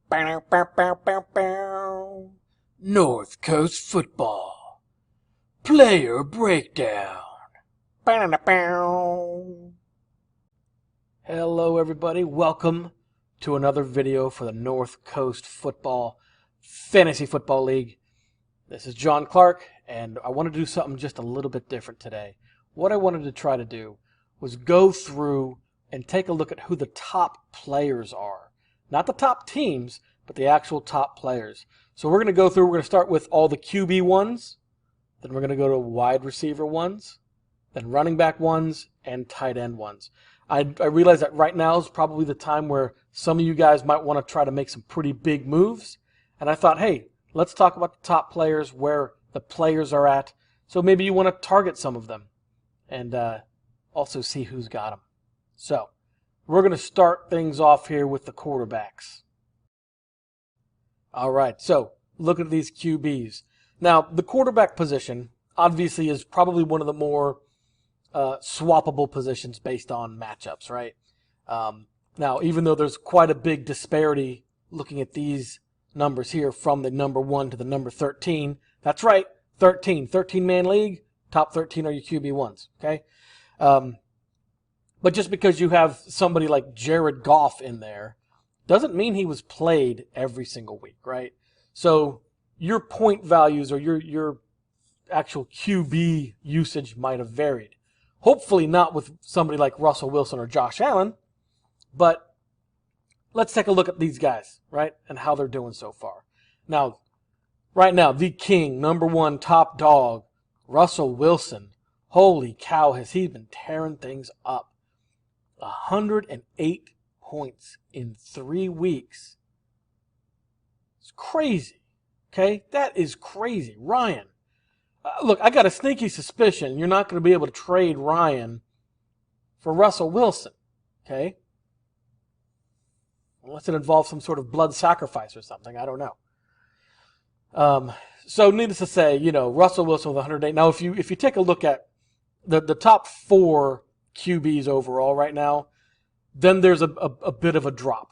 Bow, bow, bow, bow, bow. North Coast Football Player Breakdown. Bow, bow, bow. Hello everybody, welcome to another video for the North Coast Football Fantasy Football League. This is John Clark, and I want to do something just a little bit different today. What I wanted to try to do was go through and take a look at who the top players are. Not the top teams, but the actual top players. So we're going to go through, we're going to start with all the QB ones, then we're going to go to wide receiver ones, then running back ones, and tight end ones. I realize that right now is probably the time where some of you guys might want to try to make some pretty big moves. And I thought, hey, let's talk about the top players, where the players are at. So maybe you want to target some of them and also see who's got them. So we're going to start things off here with the quarterbacks. All right, so look at these QBs. Now, the quarterback position obviously is probably one of the more swappable positions based on matchups, right? Now, even though there's quite a big disparity looking at these numbers here from the number 1 to the number 13, that's right, 13-man league, top 13 are your QB1s, okay? But just because you have somebody like Jared Goff in there doesn't mean he was played every single week, right? So your point values or your actual QB usage might have varied. Hopefully not with somebody like Russell Wilson or Josh Allen, but let's take a look at these guys, right, and how they're doing so far. Now, right now, the king, number 1 top dog, Russell Wilson. Holy cow, has he been tearing things up. 108 points in 3 weeks. It's crazy, okay? That is crazy. Ryan, look, I got a sneaky suspicion you're not going to be able to trade Ryan for Russell Wilson, okay? Unless it involves some sort of blood sacrifice or something. I don't know. So needless to say, you know, Russell Wilson with 108. Now, if you take a look at the top 4 QBs overall right now, then there's a bit of a drop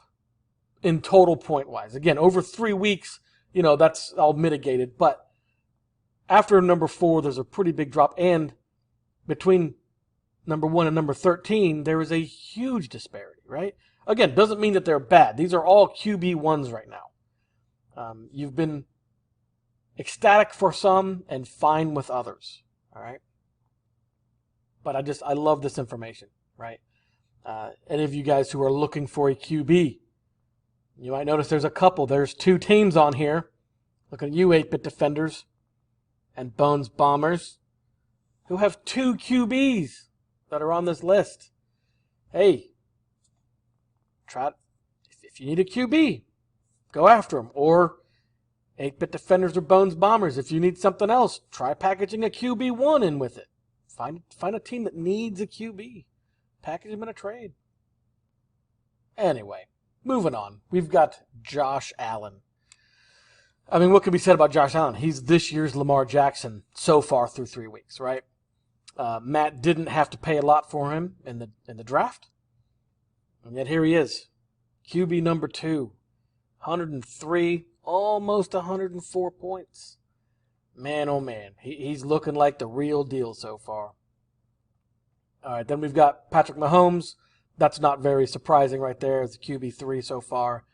in total point-wise. Again, over 3 weeks, you know, that's all mitigated. But after number 4, there's a pretty big drop. And between number 1 and number 13, there is a huge disparity, right? Again, doesn't mean that they're bad. These are all QB1s right now. You've been ecstatic for some and fine with others, all right? But I love this information, right? Any of you guys who are looking for a QB, you might notice there's a couple. There's 2 teams on here. Looking at you, 8-bit defenders and Bones Bombers, who have 2 QBs that are on this list. Hey, if you need a QB, go after them. Or 8-bit defenders or Bones Bombers, if you need something else, try packaging a QB1 in with it. Find a team that needs a QB. Package them in a trade. Anyway, moving on. We've got Josh Allen. I mean, what can be said about Josh Allen? He's this year's Lamar Jackson so far through 3 weeks, right? Matt didn't have to pay a lot for him in the draft. And yet here he is. QB number 2. 103, almost 104 points. Man, oh man, he's looking like the real deal so far. All right, then we've got Patrick Mahomes. That's not very surprising right there as a QB3 so far.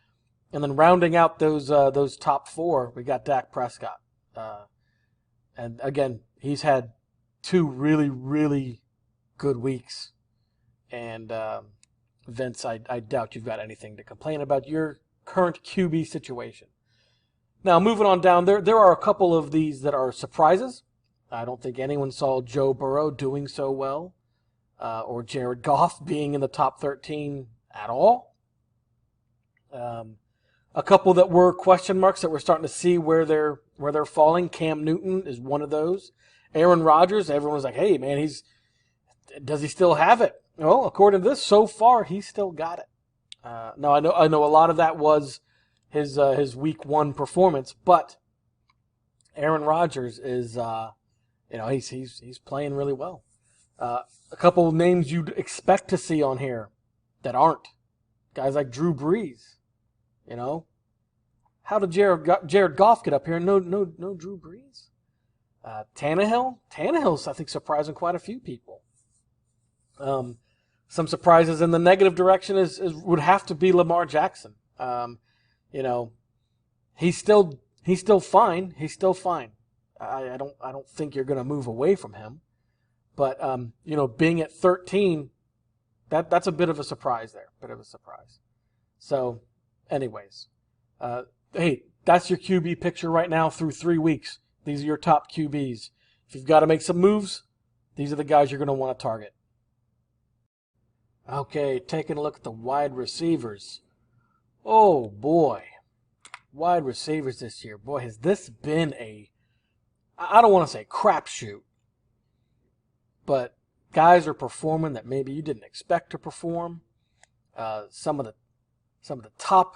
And then rounding out those top 4, we got Dak Prescott. And again, he's had 2 really, really good weeks. And Vince, I doubt you've got anything to complain about your current QB situation. Now, moving on down, there are a couple of these that are surprises. I don't think anyone saw Joe Burrow doing so well, or Jared Goff being in the top 13 at all. A couple that were question marks that we're starting to see where they're falling. Cam Newton is one of those. Aaron Rodgers, everyone was like, hey, man, does he still have it? Well, according to this, so far, he's still got it. Now, I know a lot of that was his week 1 performance, but Aaron Rodgers is, he's playing really well. A couple of names you'd expect to see on here that aren't. Guys like Drew Brees, How did Jared Goff get up here? No Drew Brees. Tannehill's, I think, surprising quite a few people. Some surprises in the negative direction would have to be Lamar Jackson. He's still fine. He's still fine. I don't think you're going to move away from him. But being at 13, that's a bit of a surprise there. Bit of a surprise. So, anyways, hey, that's your QB picture right now through 3 weeks. These are your top QBs. If you've got to make some moves, these are the guys you're going to want to target. Okay, taking a look at the wide receivers. Oh, boy. Wide receivers this year. Boy, has this been I don't want to say crapshoot, but guys are performing that maybe you didn't expect to perform. Some of the top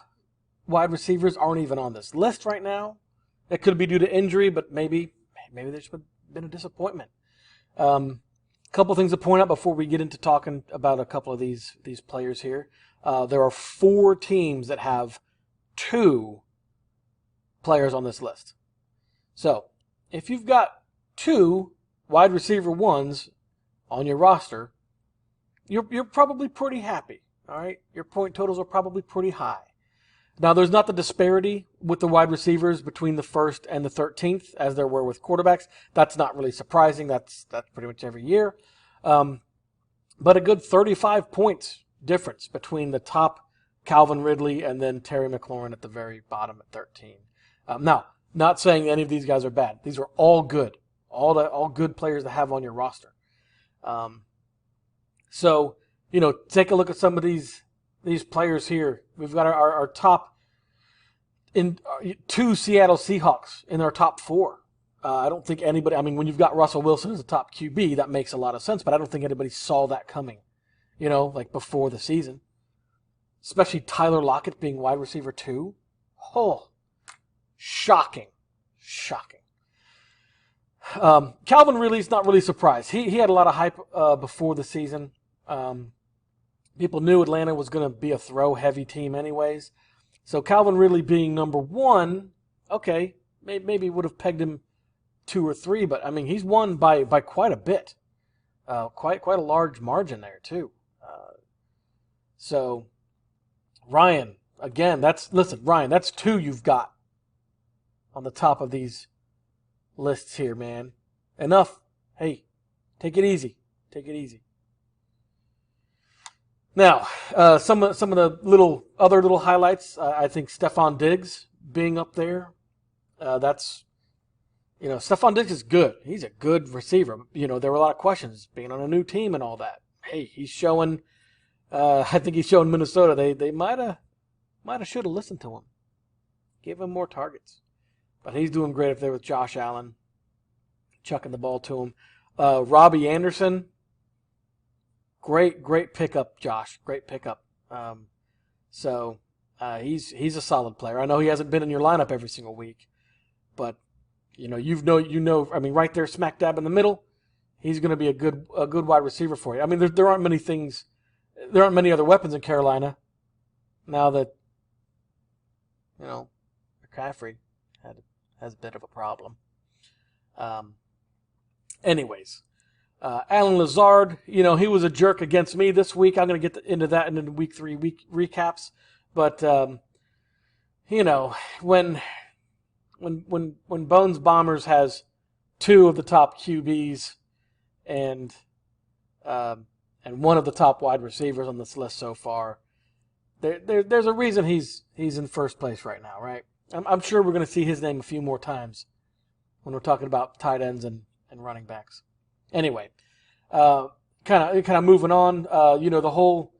wide receivers aren't even on this list right now. It could be due to injury, but maybe there's been a disappointment. Couple things to point out before we get into talking about a couple of these players here. There are 4 teams that have 2 players on this list. So, if you've got 2 wide receiver 1s on your roster, you're probably pretty happy. All right, your point totals are probably pretty high. Now, there's not the disparity with the wide receivers between the 1st and the 13th as there were with quarterbacks. That's not really surprising. That's pretty much every year. But a good 35 points difference between the top Calvin Ridley and then Terry McLaurin at the very bottom at 13. Now, not saying any of these guys are bad. These are all good. All good players to have on your roster. So, take a look at some of these players here. We've got our top 2 Seattle Seahawks in our top 4. I don't think anybody, when you've got Russell Wilson as a top QB, that makes a lot of sense, but I don't think anybody saw that coming, like before the season. Especially Tyler Lockett being wide receiver 2. Oh, shocking. Calvin Ridley's not really surprised. He had a lot of hype before the season. People knew Atlanta was going to be a throw-heavy team anyways. So Calvin Ridley being number 1, okay, maybe would have pegged him 2 or 3, but he's won by quite a bit, quite a large margin there too. So Ryan, again, Ryan, that's 2 you've got on the top of these lists here, man. Enough. Hey, take it easy. Now, some of the other little highlights. I think Stephon Diggs being up there. Stephon Diggs is good. He's a good receiver. There were a lot of questions being on a new team and all that. Hey, he's showing. I think he's showing Minnesota. They might have should have listened to him, give him more targets. But he's doing great up there with Josh Allen, chucking the ball to him. Robbie Anderson. Great pickup, Josh. Great pickup. He's a solid player. I know he hasn't been in your lineup every single week, but right there, smack dab in the middle, he's going to be a good wide receiver for you. There aren't many other weapons in Carolina now that McCaffrey has a bit of a problem. Anyways. Alan Lazard, he was a jerk against me this week. I'm going to get into that in the week 3 recaps. But, when Bones Bombers has 2 of the top QBs and one of the top wide receivers on this list so far, there's a reason he's in first place right now, right? I'm sure we're going to see his name a few more times when we're talking about tight ends and running backs. Anyway, kind of moving on. The whole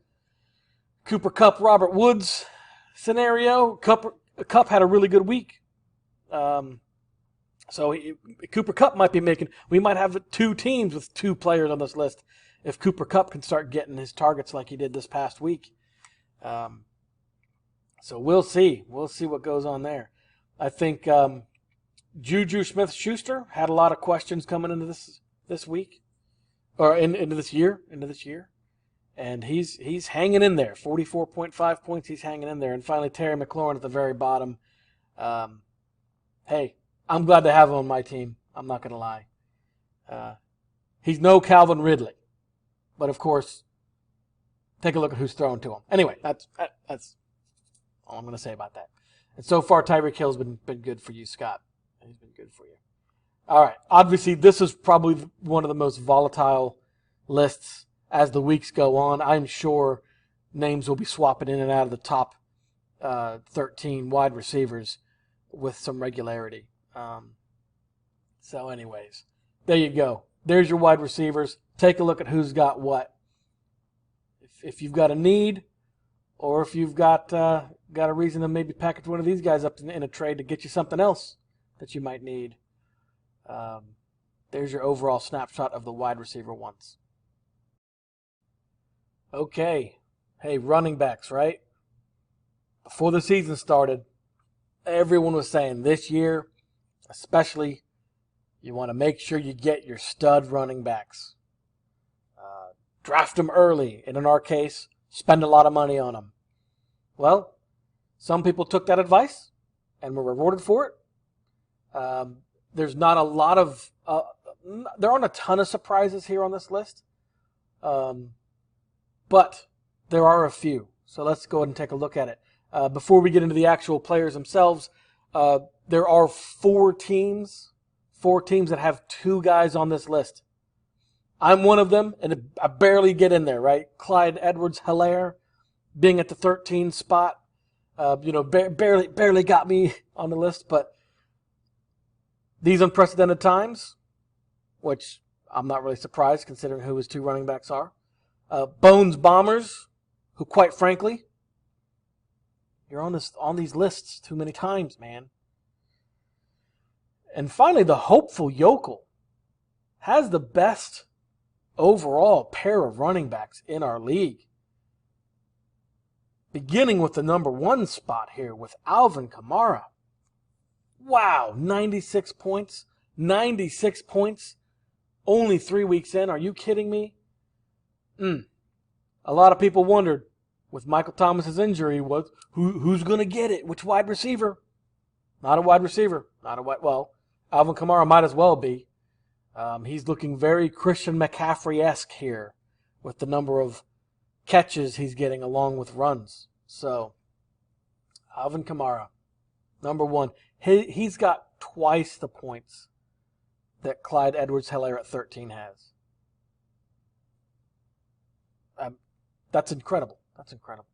Cooper Kupp, Robert Woods scenario. Kupp had a really good week, so Cooper Kupp might be making. We might have 2 teams with 2 players on this list if Cooper Kupp can start getting his targets like he did this past week. So we'll see. We'll see what goes on there. I think Juju Smith-Schuster had a lot of questions coming into this week, or into this year, and he's hanging in there. 44.5 points, he's hanging in there. And finally, Terry McLaurin at the very bottom. Hey, I'm glad to have him on my team. I'm not going to lie. He's no Calvin Ridley. But, of course, take a look at who's thrown to him. Anyway, that's all I'm going to say about that. And so far, Tyreek Hill's been good for you, Scott. He's been good for you. All right. Obviously, this is probably one of the most volatile lists as the weeks go on. I'm sure names will be swapping in and out of the top 13 wide receivers with some regularity. So anyways, there you go. There's your wide receivers. Take a look at who's got what. If you've got a need, or if you've got a reason to maybe package one of these guys up in a trade to get you something else that you might need, there's your overall snapshot of the wide receiver ones. Okay. Hey, running backs, right? Before the season started, everyone was saying this year, especially, you want to make sure you get your stud running backs. Draft them early, and in our case, spend a lot of money on them. Well, some people took that advice and were rewarded for it. There's not a lot of, there aren't a ton of surprises here on this list, but there are a few. So let's go ahead and take a look at it. Before we get into the actual players themselves, there are four teams that have two guys on this list. I'm one of them, and I barely get in there, right? Clyde Edwards-Helaire being at the 13 spot, barely got me on the list, but these unprecedented times, which I'm not really surprised considering who his two running backs are. Bones Bombers, who quite frankly, you're on these lists too many times, man. And finally, the hopeful Yokel has the best overall pair of running backs in our league. Beginning with the number 1 spot here with Alvin Kamara. Wow, 96 points. 96 points. Only 3 weeks in. Are you kidding me? A lot of people wondered, with Michael Thomas's injury, who's going to get it? Which wide receiver? Not a wide receiver. Alvin Kamara might as well be. He's looking very Christian McCaffrey-esque here with the number of catches he's getting along with runs. So, Alvin Kamara, number 1. He's got twice the points that Clyde Edwards-Helaire at 13 has. That's incredible. That's incredible.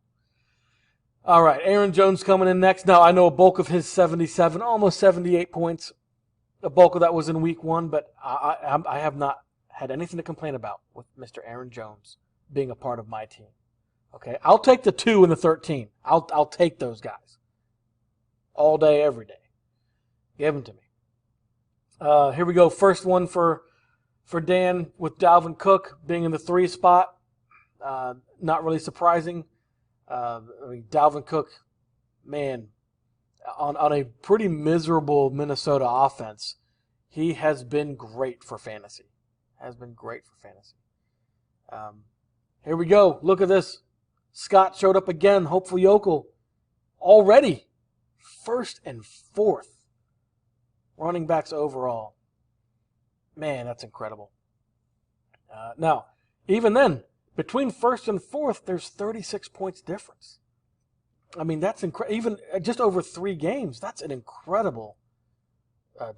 All right, Aaron Jones coming in next. Now, I know a bulk of his 77, almost 78 points. The bulk of that was in week 1, but I have not had anything to complain about with Mr. Aaron Jones being a part of my team. Okay, I'll take the 2 and the 13. I'll take those guys all day, every day. Give them to me. Here we go. First one for Dan with Dalvin Cook being in the 3 spot. Not really surprising. Dalvin Cook, man, on a pretty miserable Minnesota offense, he has been great for fantasy. Here we go. Look at this. Scott showed up again. Hopeful Yokel. Already. 1st and 4th. Running backs overall. Man, that's incredible. Now, even then, between 1st and 4th, there's 36 points difference. I mean, that's incredible. Even just over 3 games, that's an incredible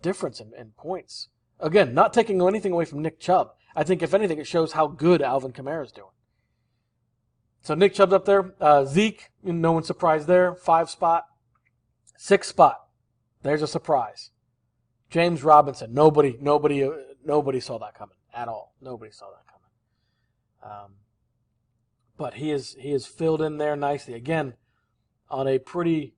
difference in points. Again, not taking anything away from Nick Chubb. I think, if anything, it shows how good Alvin Kamara is doing. So Nick Chubb's up there. Zeke, no one's surprised there. 5 spot. 6 spot. There's a surprise. James Robinson. Nobody saw that coming at all. Nobody saw that coming. But he is filled in there nicely. Again, on a pretty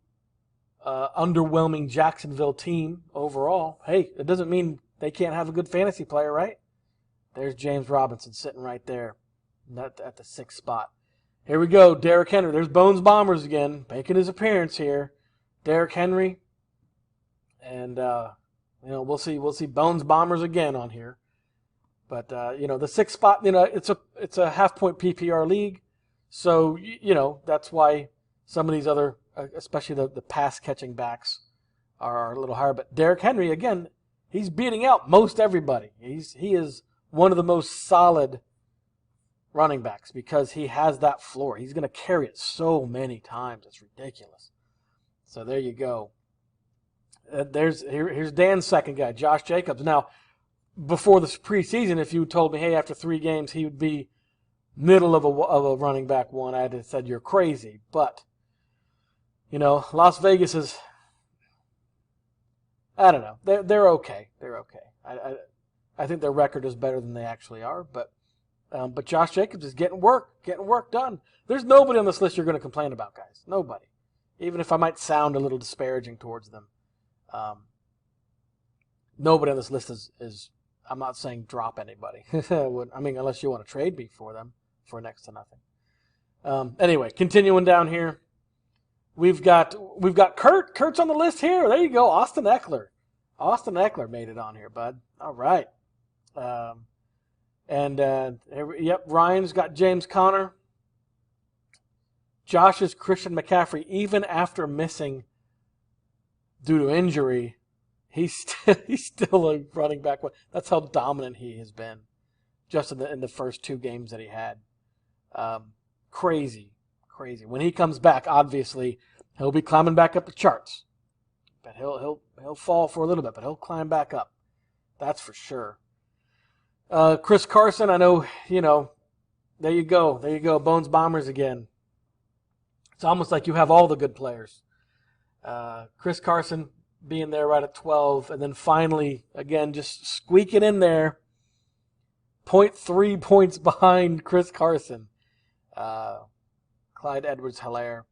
underwhelming Jacksonville team overall. Hey, it doesn't mean they can't have a good fantasy player, right? There's James Robinson sitting right there at the 6th spot. Here we go, Derrick Henry. There's Bones Bombers again, making his appearance here. Derrick Henry. And, we'll see Bones Bombers again on here. But, the 6th spot, it's a half-point PPR league. So, that's why some of these other, especially the pass-catching backs, are a little higher. But Derrick Henry, again, he's beating out most everybody. He is one of the most solid running backs because he has that floor. He's going to carry it so many times. It's ridiculous. So there you go. Here's Dan's second guy, Josh Jacobs. Now, before this preseason, if you told me, hey, after 3 games he would be middle of a running back one, I'd have said you're crazy. But, Las Vegas is, I don't know. They're okay. They're okay. I think their record is better than they actually are. But Josh Jacobs is getting work done. There's nobody on this list you're going to complain about, guys. Nobody. Even if I might sound a little disparaging towards them. Nobody on this list is I'm not saying drop anybody. I mean, unless you want to trade me for them for next to nothing. Anyway, continuing down here. We've got Kurt. Kurt's on the list here. There you go. Austin Eckler. Austin Eckler made it on here, bud. All right. Ryan's got James Conner. Josh is Christian McCaffrey. Even after missing due to injury, he's still a running back. That's how dominant he has been just in the first 2 games that he had. Crazy. When he comes back, obviously, he'll be climbing back up the charts. But he'll fall for a little bit, but he'll climb back up. That's for sure. Chris Carson, I know, there you go. Bones Bombers again. It's almost like you have all the good players. Chris Carson being there right at 12, and then finally, again, just squeaking in there, 0.3 points behind Chris Carson. Clyde Edwards-Helaire.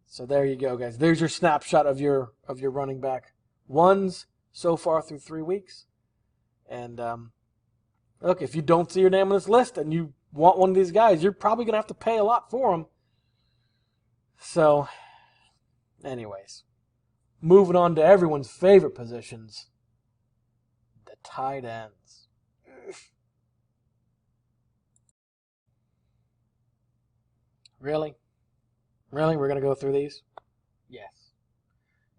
So there you go, guys. There's your snapshot of your running back ones so far through 3 weeks. And look, if you don't see your name on this list and you want one of these guys, you're probably going to have to pay a lot for them. So, anyways, moving on to everyone's favorite positions, the tight ends. Really? We're going to go through these? Yes.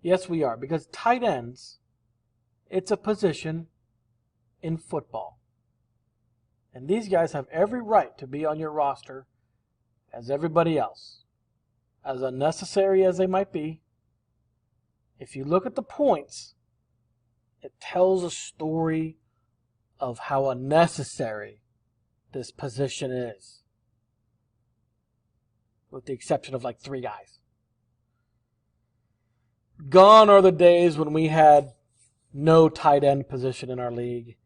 Yes, we are. Because tight ends, it's a position in football. And these guys have every right to be on your roster as everybody else. As unnecessary as they might be, if you look at the points, it tells a story of how unnecessary this position is. With the exception of like 3 guys. Gone are the days when we had no tight end position in our league,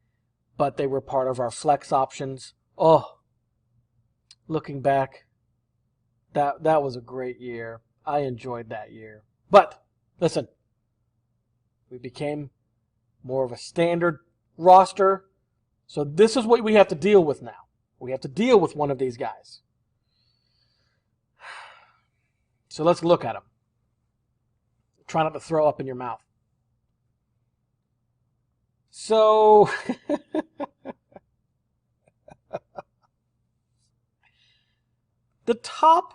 but they were part of our flex options. Oh, looking back, that was a great year. I enjoyed that year. But, listen, we became more of a standard roster, so this is what we have to deal with now. We have to deal with one of these guys. So let's look at them. Try not to throw up in your mouth. So, the top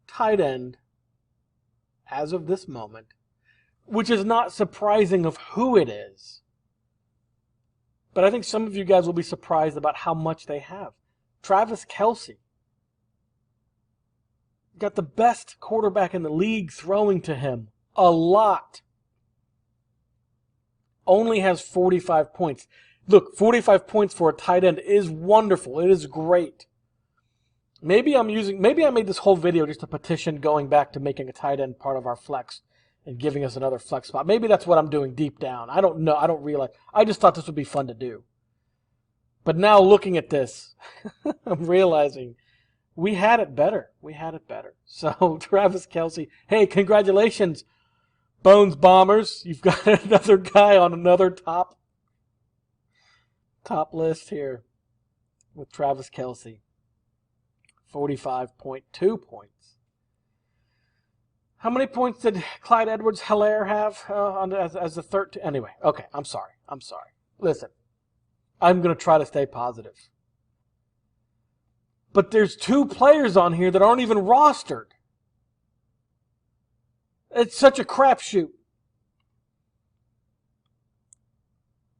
tight end, as of this moment, which is not surprising of who it is, but I think some of you guys will be surprised about how much they have. Travis Kelce. Got the best quarterback in the league throwing to him. A lot. Only has 45 points. Look, 45 points for a tight end is wonderful. It is great. Maybe I made this whole video just a petition going back to making a tight end part of our flex and giving us another flex spot. Maybe that's what I'm doing deep down. I don't know. I don't realize. I just thought this would be fun to do. But now looking at this, I'm realizing we had it better. So Travis Kelce, hey, congratulations, Bones Bombers. You've got another guy on another top list here with Travis Kelce. 45.2 points. How many points did Clyde Edwards-Helaire have as the third? Anyway, okay, I'm sorry. Listen, I'm going to try to stay positive. But there's 2 players on here that aren't even rostered. It's such a crapshoot.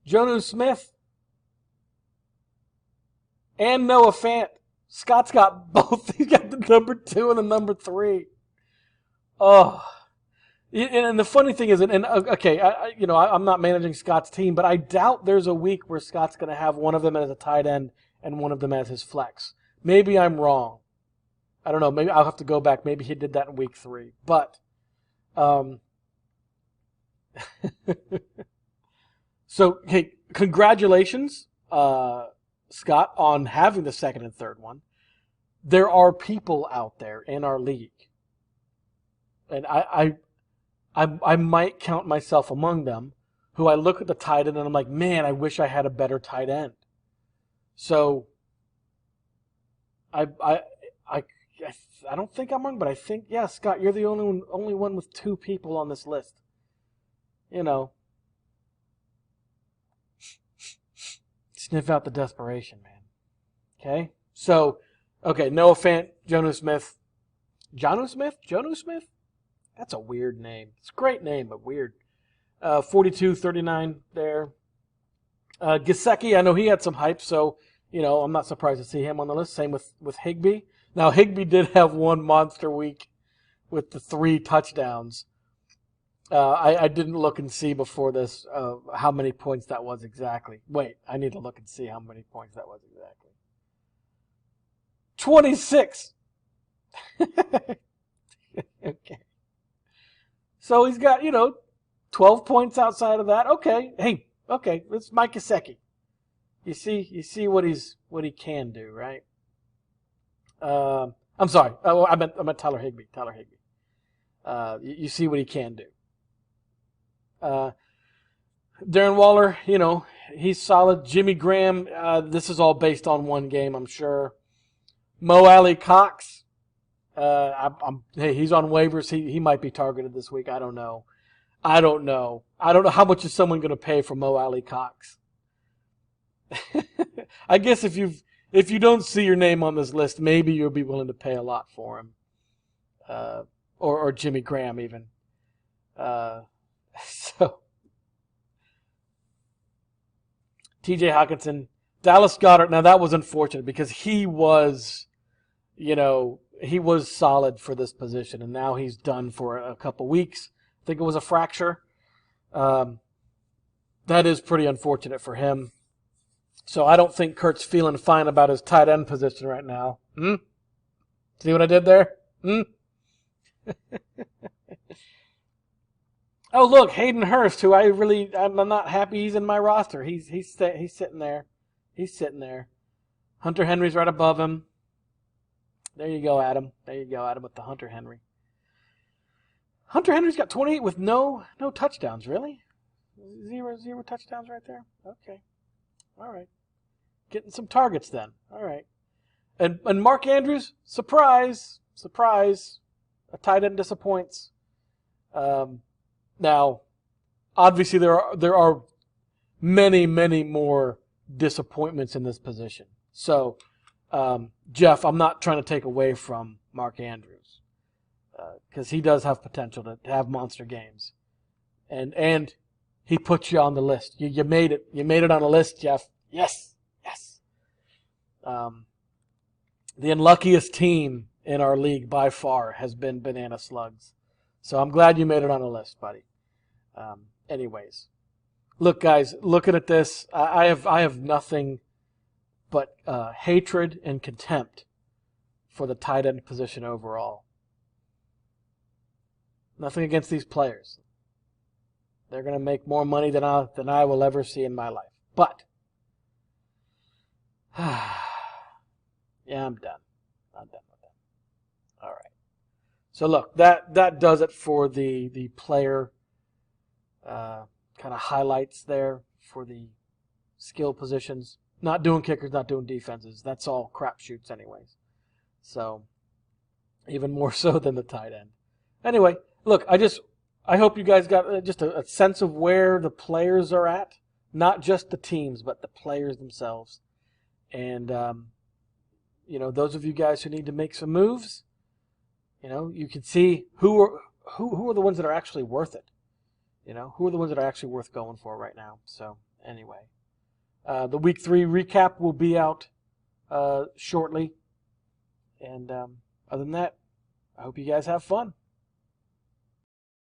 Jonnu Smith, and Noah Fant. Scott's got both. He's got the number 2 and the number 3. Oh. And the funny thing is, okay, I'm not managing Scott's team, but I doubt there's a week where Scott's going to have one of them as a tight end and one of them as his flex. Maybe I'm wrong. I don't know. Maybe I'll have to go back. Maybe he did that in week 3. But, so, hey, congratulations, Scott, on having the second and third one. There are people out there in our league, and I might count myself among them, who I look at the tight end and I'm like, man, I wish I had a better tight end. So I don't think I'm wrong, but I think, yeah, Scott, you're the only one with 2 people on this list. Sniff out the desperation, man. Okay? So, okay, Noah Fant, Jonnu Smith. Jonnu Smith? That's a weird name. It's a great name, but weird. 42-39 there. Gesicki, I know he had some hype, so, I'm not surprised to see him on the list. Same with Higbee. Now, Higbee did have one monster week with the 3 touchdowns. I didn't look and see before this how many points that was exactly. Wait, I need to look and see how many points that was exactly. 26! Okay. So he's got, 12 points outside of that. Okay. Hey, okay, it's Mike Gesicki. You see what he can do, right? I'm sorry. I meant Tyler Higbee. You see what he can do. Darren Waller, he's solid. Jimmy Graham, this is all based on one game, I'm sure. Mo Alley Cox, hey, he's on waivers. He might be targeted this week. I don't know how much is someone going to pay for Mo Alley Cox. I guess if you don't see your name on this list, maybe you'll be willing to pay a lot for him, or Jimmy Graham even. So T.J. Hockenson, Dallas Goedert. Now that was unfortunate because he was solid for this position, and now he's done for a couple weeks. I think it was a fracture. That is pretty unfortunate for him. So I don't think Kurt's feeling fine about his tight end position right now. See what I did there? Oh, look, Hayden Hurst, who I'm not happy he's in my roster. He's sitting there. He's sitting there. Hunter Henry's right above him. There you go, Adam. With the Hunter Henry. Hunter Henry's got 28 with no touchdowns, really? Zero touchdowns right there? Okay. All right. Getting some targets then. All right. And Mark Andrews, surprise. A tight end disappoints. Now, obviously there are many, many more disappointments in this position. So, Jeff, I'm not trying to take away from Mark Andrews because he does have potential to have monster games, and he put you on the list. You made it. You made it on the list, Jeff. Yes. The unluckiest team in our league by far has been Banana Slugs. So I'm glad you made it on the list, buddy. Anyways, look, guys, looking at this, I have nothing but hatred and contempt for the tight end position overall. Nothing against these players. They're going to make more money than I will ever see in my life. But, yeah, I'm done. I'm done with that. All right. So look, that does it for the player kind of highlights there for the skill positions. Not doing kickers, not doing defenses. That's all crapshoots anyways. So even more so than the tight end. Anyway, look, I hope you guys got just a sense of where the players are at. Not just the teams, but the players themselves. And, those of you guys who need to make some moves, you can see who are the ones that are actually worth it. Who are the ones that are actually worth going for right now. So anyway. The Week 3 recap will be out shortly. And other than that, I hope you guys have fun.